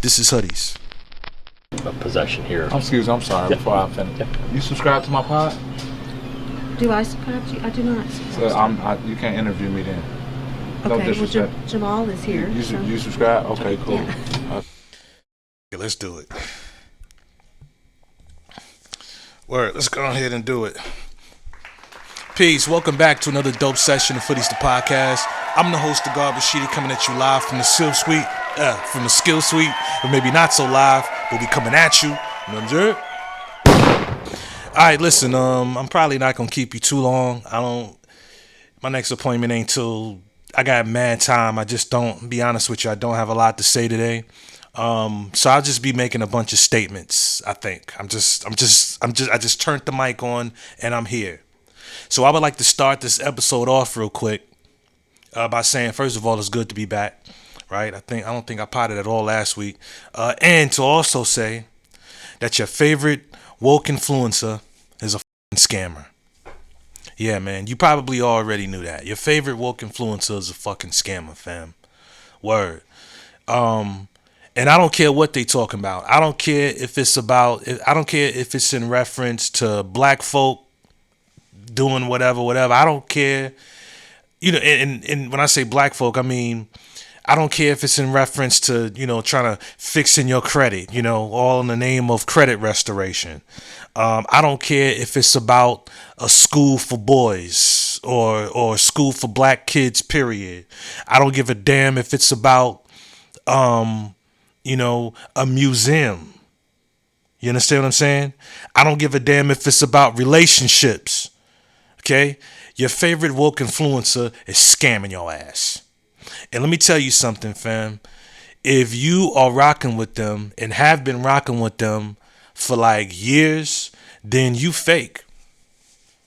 This is Hoodies. Possession here. I'm sorry. Yeah. Before I finish, you subscribe to my pod? Do I subscribe to you? I do not subscribe. So you can't interview me then. No Okay, well, disrespect. Jamal is here. You subscribe? Okay, cool. Yeah. Okay, let's do it. Word, let's go ahead and do it. Peace. Welcome back to another dope session of Footies the Podcast. I'm the host, the God Rashidi, coming at you live from the Skill Suite. But maybe not so live. We'll be coming at you. You know what I'm saying? Alright, listen, I'm probably not gonna keep you too long. My next appointment ain't till I got mad time. I just don't, be honest with you, I don't have a lot to say today. So I'll just be making a bunch of statements, I think. I just turned the mic on and I'm here. So I would like to start this episode off real quick by saying, first of all, it's good to be back, right? I don't think I potted at all last week. And to also say that your favorite woke influencer is a fucking scammer. Yeah, man, you probably already knew that. Your favorite woke influencer is a fucking scammer, fam. Word. And I don't care what they talking about. I don't care if it's in reference to black folk doing whatever. I don't care. You know, and when I say black folk, I mean, I don't care if it's in reference to, trying to fixing your credit, all in the name of credit restoration. I don't care if it's about a school for boys or a school for black kids, period. I don't give a damn if it's about, a museum. You understand what I'm saying? I don't give a damn if it's about relationships. Okay? Your favorite woke influencer is scamming your ass. And let me tell you something, fam. If you are rocking with them and have been rocking with them for like years, then you fake.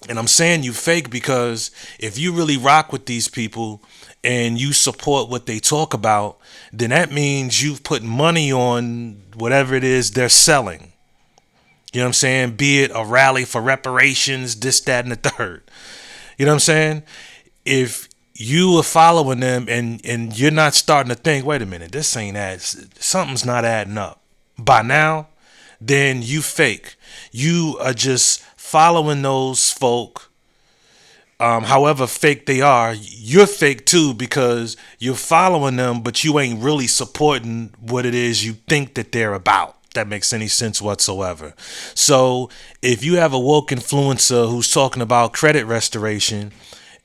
And I'm saying you fake because if you really rock with these people and you support what they talk about, then that means you've put money on whatever it is they're selling. You know what I'm saying? Be it a rally for reparations, this, that, and the third. You know what I'm saying? If you are following them and you're not starting to think, wait a minute, something's not adding up by now, then you fake. You are just following those folk, however fake they are. You're fake too because you're following them, but you ain't really supporting what it is you think that they're about. That makes any sense whatsoever. So if you have a woke influencer who's talking about credit restoration,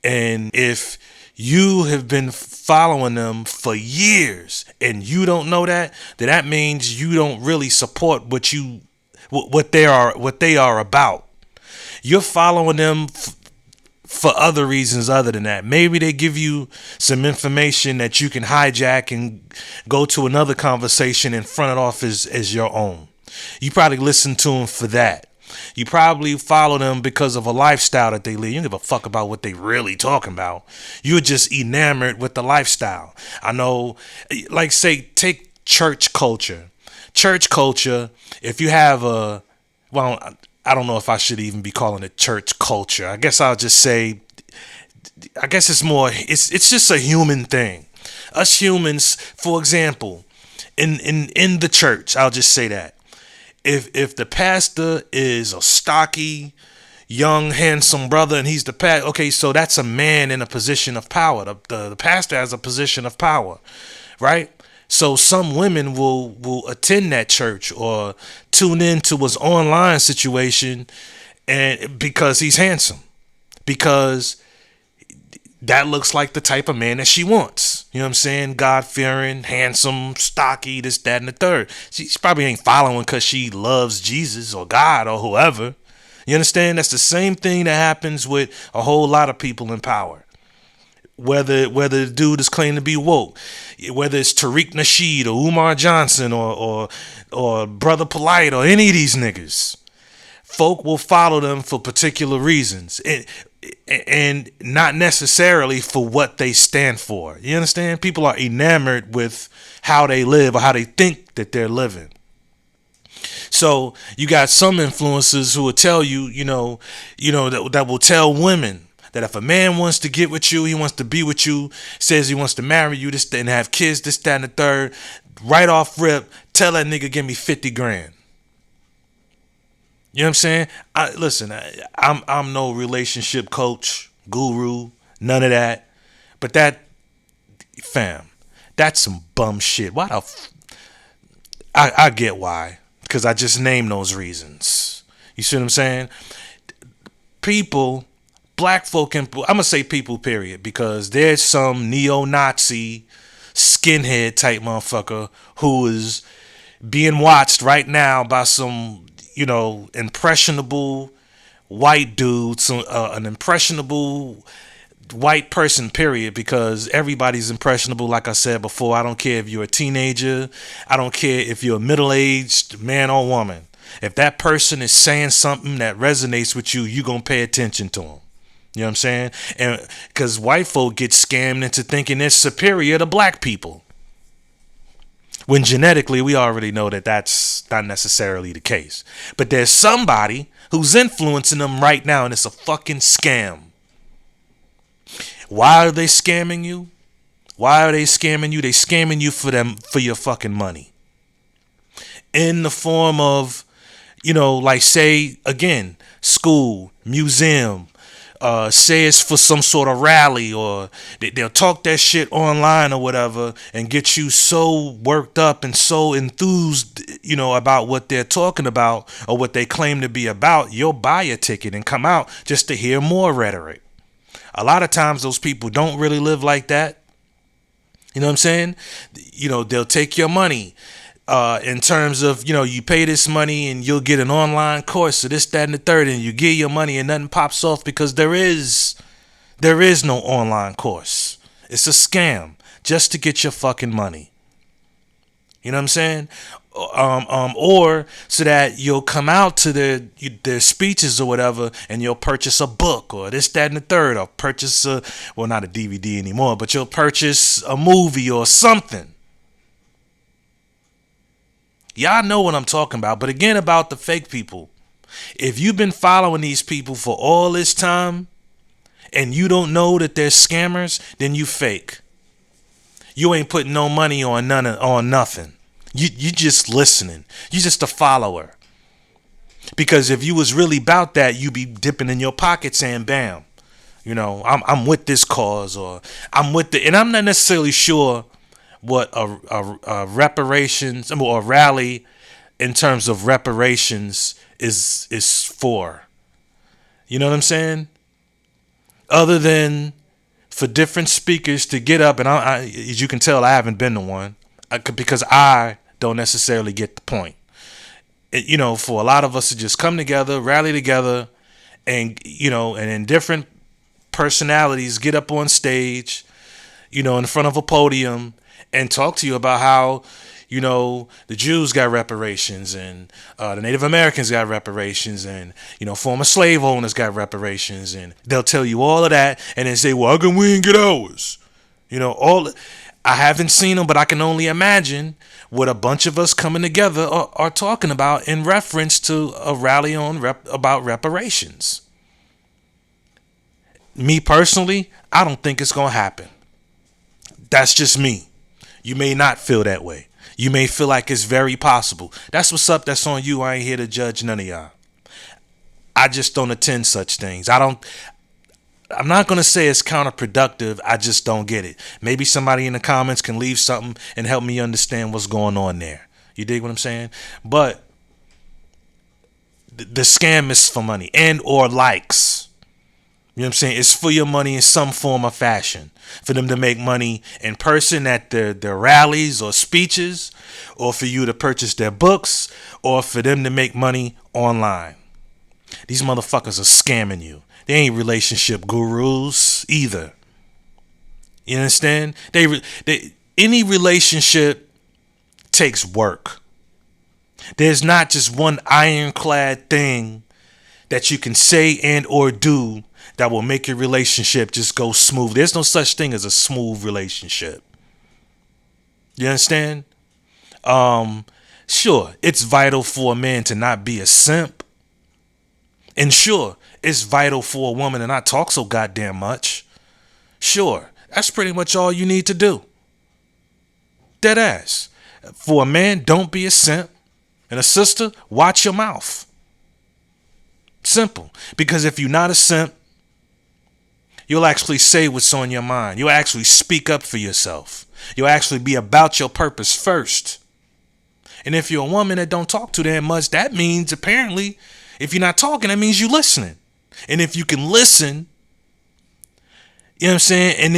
and if you have been following them for years and you don't know that, then that means you don't really support what they are about. You're following them for other reasons other than that. Maybe they give you some information that you can hijack and go to another conversation and front it off as your own. You probably listen to them for that. You probably follow them because of a lifestyle that they live. You don't give a fuck about what they really talking about. You're just enamored with the lifestyle. I know, like say, take church culture. Church culture, if you have I don't know if I should even be calling it church culture. I guess I'll just say, it's just a human thing. Us humans, for example, in the church, I'll just say that. If the pastor is a stocky, young, handsome brother and he's the pastor, okay, so that's a man in a position of power. The pastor has a position of power, right? So some women will attend that church or tune into his online situation and because he's handsome. Because that looks like the type of man that she wants. You know what I'm saying? God-fearing, handsome, stocky, this, that, and the third. She probably ain't following because she loves Jesus or God or whoever. You understand? That's the same thing that happens with a whole lot of people in power. Whether the dude is claiming to be woke, whether it's Tariq Nasheed or Umar Johnson or Brother Polite or any of these niggas, folk will follow them for particular reasons and not necessarily for what they stand for. You understand? People are enamored with how they live or how they think that they're living. So you got some influencers who will tell you, that will tell women that if a man wants to get with you, he wants to be with you, says he wants to marry you, this and have kids, this, that, and the third, right off rip, tell that nigga give me 50 grand. You know what I'm saying? I'm no relationship coach, guru, none of that. But that, fam, that's some bum shit. I get why. Because I just named those reasons. You see what I'm saying? People, black folk, I'm going to say people, period. Because there's some neo-Nazi, skinhead type motherfucker who is being watched right now by some, impressionable white dude, an impressionable white person, period, because everybody's impressionable. Like I said before, I don't care if you're a teenager, I don't care if you're a middle-aged man or woman. If that person is saying something that resonates with you, you're gonna pay attention to them. You know what I'm saying? And because white folk get scammed into thinking they're superior to black people, when genetically we already know that that's not necessarily the case. But there's somebody who's influencing them right now, and it's a fucking scam. Why are they scamming you? Why are they scamming you? They scamming you for your fucking money. In the form of, like, say, again, school, museum, say it's for some sort of rally, or they'll talk that shit online or whatever and get you so worked up and so enthused, about what they're talking about or what they claim to be about, you'll buy a ticket and come out just to hear more rhetoric. A lot of times those people don't really live like that. You know what I'm saying? They'll take your money in terms of, you pay this money and you'll get an online course of this, that, and the third, and you give your money and nothing pops off because there is no online course. It's a scam just to get your fucking money. You know what I'm saying? Or so that you'll come out to their speeches or whatever, and you'll purchase a book or this, that, and the third, or purchase not a DVD anymore, but you'll purchase a movie or something. Y'all know what I'm talking about. But again, about the fake people, if you've been following these people for all this time and you don't know that they're scammers, then you fake. You ain't putting no money on nothing. You just listening. You just a follower. Because if you was really about that, you be dipping in your pocket saying, bam, I'm with this cause, or I'm with and I'm not necessarily sure what a reparations or a rally in terms of reparations is for. You know what I'm saying? Other than for different speakers to get up, and I as you can tell, I haven't been to one because I don't necessarily get the point. For a lot of us to just come together, rally together, and and in different personalities get up on stage, in front of a podium and talk to you about how the Jews got reparations, and the Native Americans got reparations, and former slave owners got reparations, and they'll tell you all of that, and then say, well, how come we didn't get ours? I haven't seen them, but I can only imagine what a bunch of us coming together are talking about in reference to a rally about reparations. Me personally, I don't think it's going to happen. That's just me. You may not feel that way. You may feel like it's very possible. That's what's up. That's on you. I ain't here to judge none of y'all. I just don't attend such things. I'm not going to say it's counterproductive. I just don't get it. Maybe somebody in the comments can leave something and help me understand what's going on there. You dig what I'm saying? But the scam is for money and or likes. You know what I'm saying? It's for your money in some form or fashion. For them to make money in person at their rallies or speeches, or for you to purchase their books, or for them to make money online. These motherfuckers are scamming you. They ain't relationship gurus either. You understand? Any relationship takes work. There's not just one ironclad thing that you can say and or do that will make your relationship just go smooth. There's no such thing as a smooth relationship. You understand? Sure, it's vital for a man to not be a simp. And sure, it's vital for a woman to not talk so goddamn much. Sure, that's pretty much all you need to do. Dead ass. For a man, don't be a simp. And a sister, watch your mouth. Simple. Because if you're not a simp, you'll actually say what's on your mind. You'll actually speak up for yourself. You'll actually be about your purpose first. And if you're a woman that don't talk too damn much, that means apparently, if you're not talking, that means you're listening. And if you can listen, you know what I'm saying, and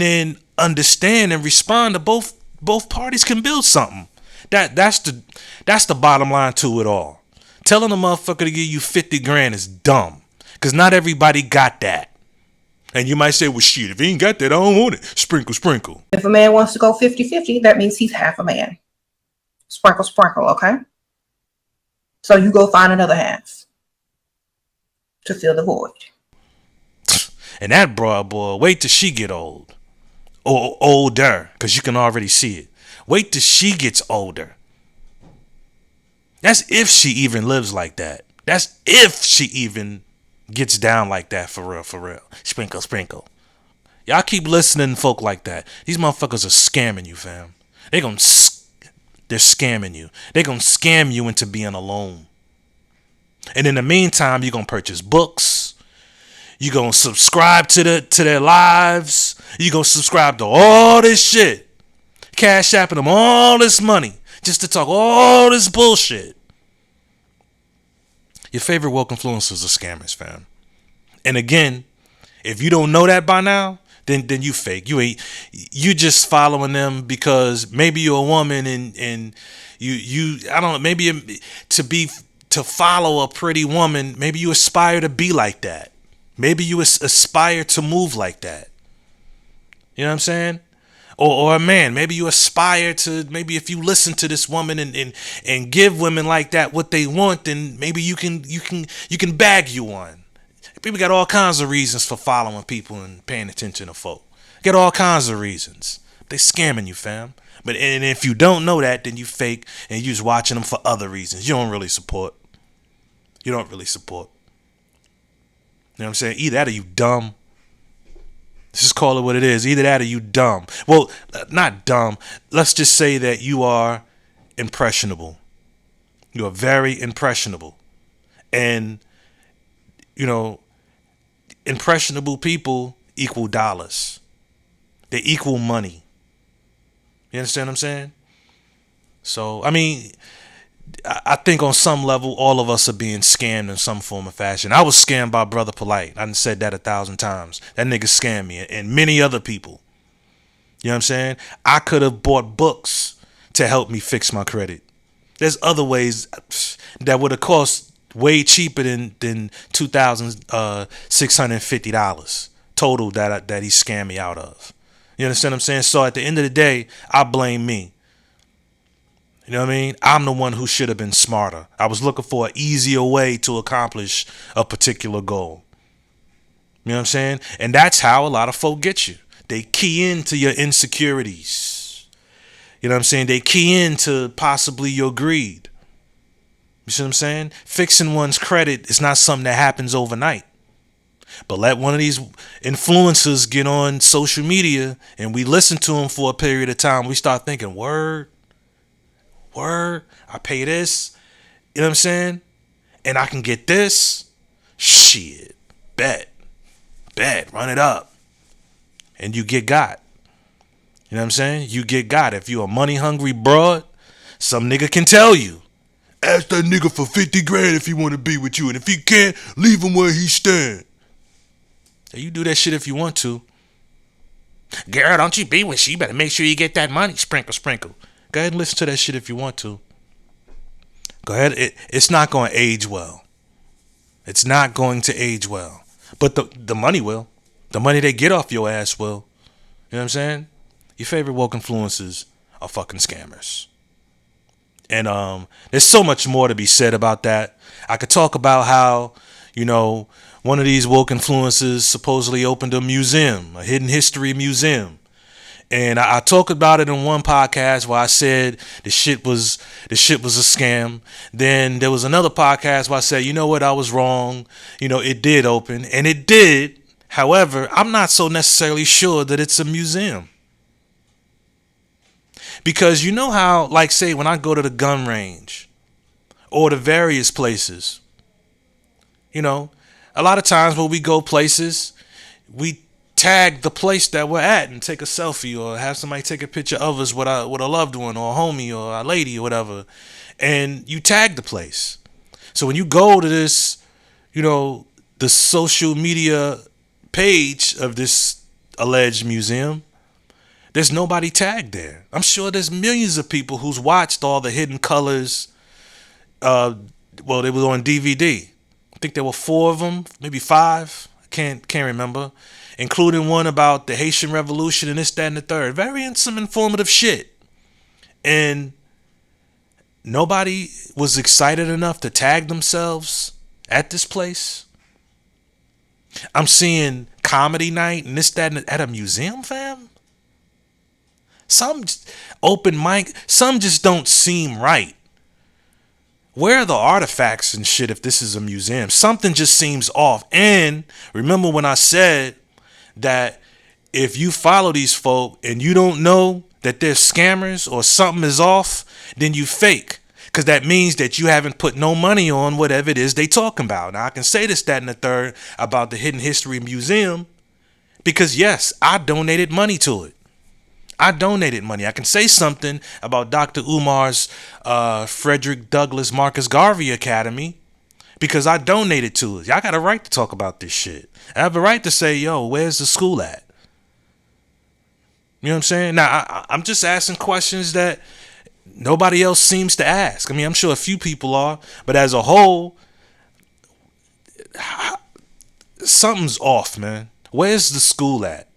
then understand and respond to both parties can build something. That's the bottom line to it all. Telling a motherfucker to give you 50 grand is dumb. Cause not everybody got that. And you might say, well shit, if he ain't got that, I don't want it. Sprinkle, sprinkle. If a man wants to go 50-50, that means he's half a man. Sprinkle, sprinkle, okay? So you go find another half to fill the void. And that broad boy, wait till she get old. Or older, because you can already see it. Wait till she gets older. That's if she even lives like that. That's if she even gets down like that for real, for real. Sprinkle, sprinkle. Y'all keep listening to folk like that. These motherfuckers are scamming you, fam. They're scamming you. They're gonna scam you into being alone. And in the meantime, you're gonna purchase books. You're gonna subscribe to their lives. You're gonna subscribe to all this shit. Cash apping them all this money just to talk all this bullshit. Your favorite woke influencers are scammers, fam. And again, if you don't know that by now, then you fake. You just following them because maybe you're a woman and you I don't know, maybe to follow a pretty woman, maybe you aspire to be like that. Maybe you aspire to move like that. You know what I'm saying? Or a man, maybe you aspire to, maybe if you listen to this woman and give women like that what they want, then maybe you can bag you one. People got all kinds of reasons for following people and paying attention to folk. Get all kinds of reasons. They scamming you, fam. And if you don't know that, then you fake and you just watching them for other reasons. You don't really support. You don't really support. You know what I'm saying? Either that or you dumb. Let's just call it what it is. Either that or you dumb. Well, not dumb. Let's just say that you are impressionable. You are very impressionable. And, you know, impressionable people equal dollars. They equal money. You understand what I'm saying? So, I mean, I think on some level, all of us are being scammed in some form or fashion. I was scammed by Brother Polite. I done said that 1,000 times. That nigga scammed me and many other people. You know what I'm saying? I could have bought books to help me fix my credit. There's other ways that would have cost way cheaper than $2,650 total that he scammed me out of. You understand what I'm saying? So at the end of the day, I blame me. You know what I mean? I'm the one who should have been smarter. I was looking for an easier way to accomplish a particular goal. You know what I'm saying? And that's how a lot of folk get you. They key into your insecurities. You know what I'm saying? They key into possibly your greed. You see what I'm saying? Fixing one's credit is not something that happens overnight. But let one of these influencers get on social media and we listen to them for a period of time. We start thinking, word, I pay this. You know what I'm saying? And I can get this. Shit. Bet. Run it up. And you get got. You know what I'm saying? You get got. If you a money hungry broad, some nigga can tell you. Ask that nigga for 50 grand if he want to be with you. And if he can't, leave him where he stand. You do that shit if you want to. Girl, don't you be with she. You better make sure you get that money. Sprinkle, sprinkle. Go ahead and listen to that shit if you want to. Go ahead. It's not going to age well. It's not going to age well. But the money will. The money they get off your ass will. You know what I'm saying? Your favorite woke influencers are fucking scammers. And there's so much more to be said about that. I could talk about how, you know, one of these woke influencers supposedly opened a museum, a hidden history museum. And I talked about it in one podcast where I said the shit was a scam. Then there was another podcast where I said, you know what, I was wrong. You know, it did open, and it did. However, I'm not so necessarily sure that it's a museum. Because you know how, like, say, when I go to the gun range or the various places, you know, a lot of times when we go places, we tag the place that we're at and take a selfie or have somebody take a picture of us with a loved one or a homie or a lady or whatever. And you tag the place. So when you go to this, you know, the social media page of this alleged museum, there's nobody tagged there. I'm sure there's millions of people who's watched all the Hidden Colors. Well, they were on DVD. I think there were 4 of them, maybe 5. I can't remember, including one about the Haitian Revolution and this, that, and the third. Some informative shit. And nobody was excited enough to tag themselves at this place. I'm seeing comedy night and this, that, and at a museum, fam. Some open mic, some just don't seem right. Where are the artifacts and shit if this is a museum? Something just seems off. And remember when I said that if you follow these folk and you don't know that they're scammers or something is off, then you fake. Because that means that you haven't put no money on whatever it is they talking about. Now, I can say this, that, and the third about the Hidden History Museum because, yes, I donated money to it. I donated money. I can say something about Dr. Umar's Frederick Douglass Marcus Garvey Academy because I donated to it. Y'all got a right to talk about this shit. I have a right to say, yo, where's the school at? You know what I'm saying? Now, I'm just asking questions that nobody else seems to ask. I mean, I'm sure a few people are, but as a whole, something's off, man. Where's the school at?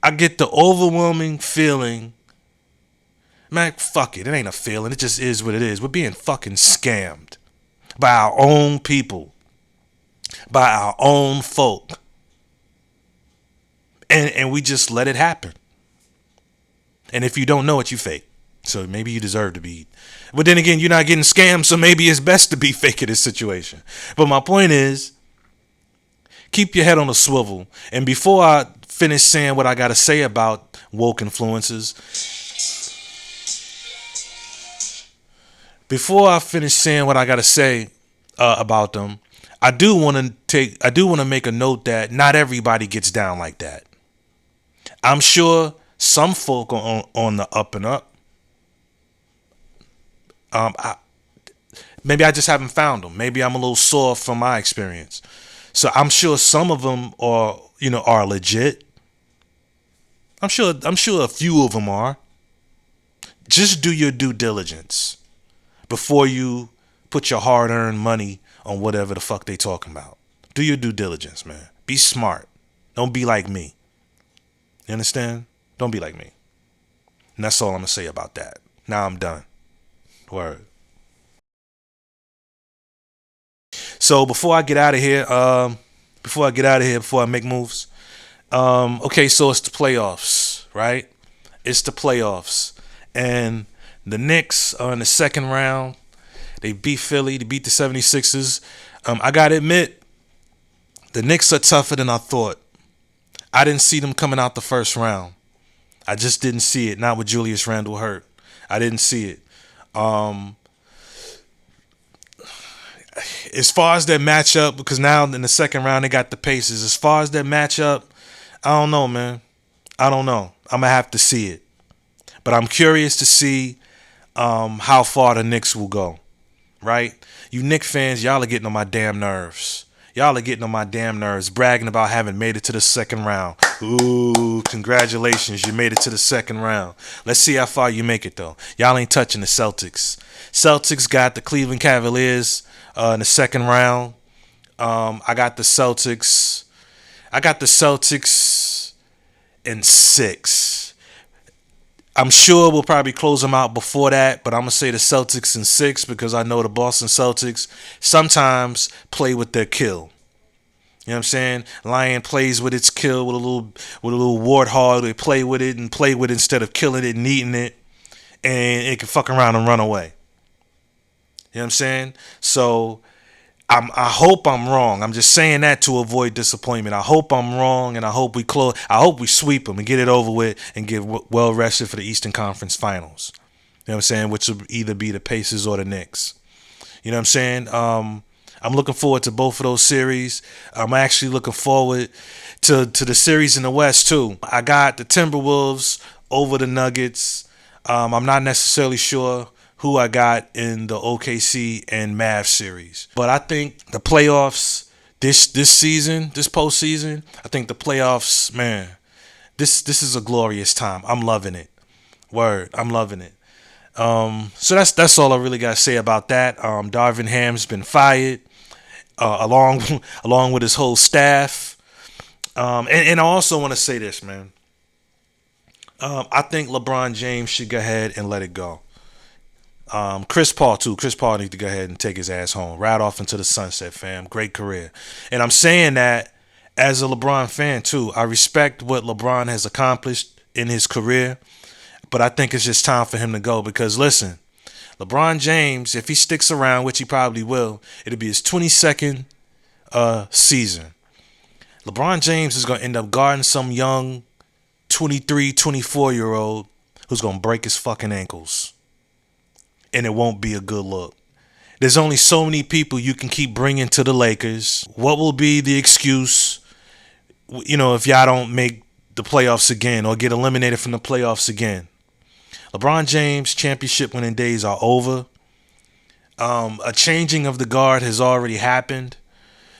I get the overwhelming feeling, man, fuck it. It ain't a feeling. It just is what it is. We're being fucking scammed by our own people, by our own folk. And we just let it happen. And if you don't know it, you fake. So maybe you deserve to be. But then again, you're not getting scammed, so maybe it's best to be fake in this situation. But my point is, keep your head on a swivel. And before I finish saying what I got to say about woke influencers, before I finish saying what I got to say about them, I do want to make a note that not everybody gets down like that. I'm sure some folk are on the up and up. Maybe I just haven't found them. Maybe I'm a little sore from my experience. So I'm sure some of them are legit. I'm sure a few of them are. Just do your due diligence before you put your hard-earned money on whatever the fuck they talking about. Do your due diligence, man. Be smart. Don't be like me. You understand? Don't be like me. And that's all I'm going to say about that. Now I'm done. Word. So before I get out of here, before I make moves, okay, so it's the playoffs, right? It's the playoffs. And the Knicks are in the second round. They beat Philly. They beat the 76ers. I got to admit, the Knicks are tougher than I thought. I didn't see them coming out the first round. I just didn't see it. Not with Julius Randle hurt. I didn't see it. As far as their matchup, because now in the second round they got the Pacers. As far as their matchup, I don't know, man. I don't know. I'm going to have to see it. But I'm curious to see how far the Knicks will go, right? You Knicks fans, y'all are getting on my damn nerves. Y'all are getting on my damn nerves, bragging about having made it to the second round. Ooh, congratulations, you made it to the second round. Let's see how far you make it, though. Y'all ain't touching the Celtics. Celtics got the Cleveland Cavaliers in the second round. I got the Celtics in 6. I'm sure we'll probably close them out before that, but I'm going to say the Celtics in 6 because I know the Boston Celtics sometimes play with their kill. You know what I'm saying? Lion plays with its kill with a little warthog. They play with it instead of killing it and eating it, and it can fuck around and run away. You know what I'm saying? So I hope I'm wrong. I'm just saying that to avoid disappointment. I hope I'm wrong, and I hope we sweep them and get it over with and get well rested for the Eastern Conference Finals. You know what I'm saying? Which will either be the Pacers or the Knicks. You know what I'm saying? I'm looking forward to both of those series. I'm actually looking forward to the series in the West too. I got the Timberwolves over the Nuggets. I'm not necessarily sure who I got in the OKC and Mavs series. But I think the playoffs this season, this postseason, I think the playoffs, man, this is a glorious time. I'm loving it. Word, I'm loving it. So that's all I really got to say about that. Darvin Ham's been fired, along with his whole staff. And I also want to say this, man. I think LeBron James should go ahead and let it go. Chris Paul too. Chris Paul needs to go ahead and take his ass home. Ride off into the sunset, fam. Great career. And I'm saying that as a LeBron fan too. I respect what LeBron has accomplished in his career, but I think it's just time for him to go because listen, LeBron James, if he sticks around, which he probably will, it'll be his 22nd season. LeBron James is going to end up guarding some young 23, 24-year-old who's going to break his fucking ankles. And it won't be a good look. There's only so many people you can keep bringing to the Lakers. What will be the excuse, if y'all don't make the playoffs again or get eliminated from the playoffs again? LeBron James' championship winning days are over. A changing of the guard has already happened.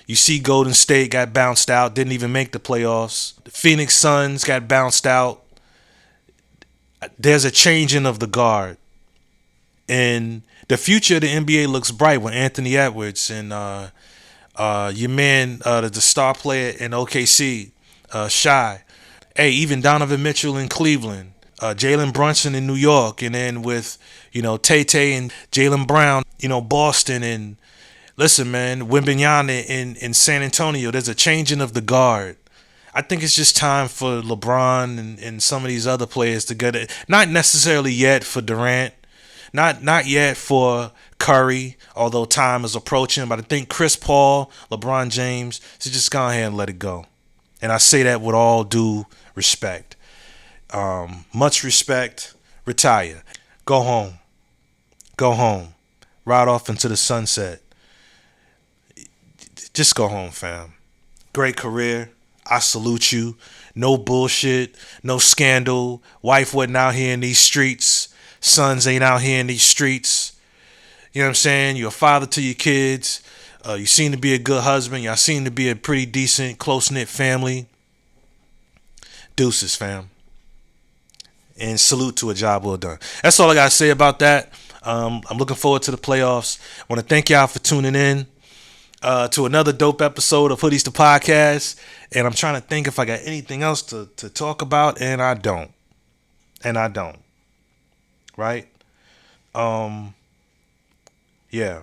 You see Golden State got bounced out, didn't even make the playoffs. The Phoenix Suns got bounced out. There's a changing of the guard. And the future of the NBA looks bright with Anthony Edwards and your man, the star player in OKC, Shy. Hey, even Donovan Mitchell in Cleveland, Jalen Brunson in New York, and then with Tay and Jaylen Brown, Boston, and listen, man, Wembanyama in San Antonio. There's a changing of the guard. I think it's just time for LeBron and some of these other players to get it. Not necessarily yet for Durant. Not yet for Curry, although time is approaching. But I think Chris Paul, LeBron James, should just go ahead and let it go. And I say that with all due respect. Much respect. Retire. Go home. Go home. Ride off into the sunset. Just go home, fam. Great career. I salute you. No bullshit. No scandal. Wife wasn't out here in these streets. Sons ain't out here in these streets. You know what I'm saying? You're a father to your kids. You seem to be a good husband. Y'all seem to be a pretty decent, close-knit family. Deuces, fam. And salute to a job well done. That's all I got to say about that. I'm looking forward to the playoffs. I want to thank y'all for tuning in to another dope episode of Hoodies the Podcast. And I'm trying to think if I got anything else to talk about, and I don't. Right? Yeah.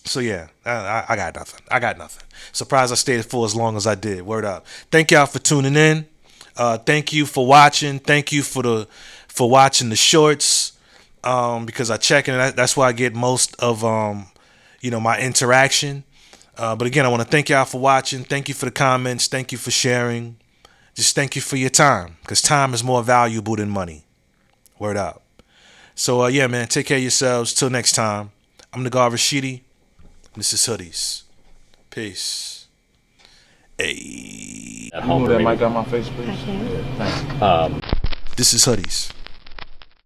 So yeah, I got nothing. Surprised I stayed for as long as I did. Word up. Thank y'all for tuning in. Thank you for watching. Thank you for watching the shorts. Because I check and that's why I get most of my interaction. But again, I want to thank y'all for watching. Thank you for the comments. Thank you for sharing. Just thank you for your time, because time is more valuable than money. Word up. So yeah, man, take care of yourselves. Till next time. I'm Nagar Rashidi. This is Hoodies. Peace. Hey. At You home move for that me. mic on my face, please. I can. Yeah, thanks. This is Hoodies.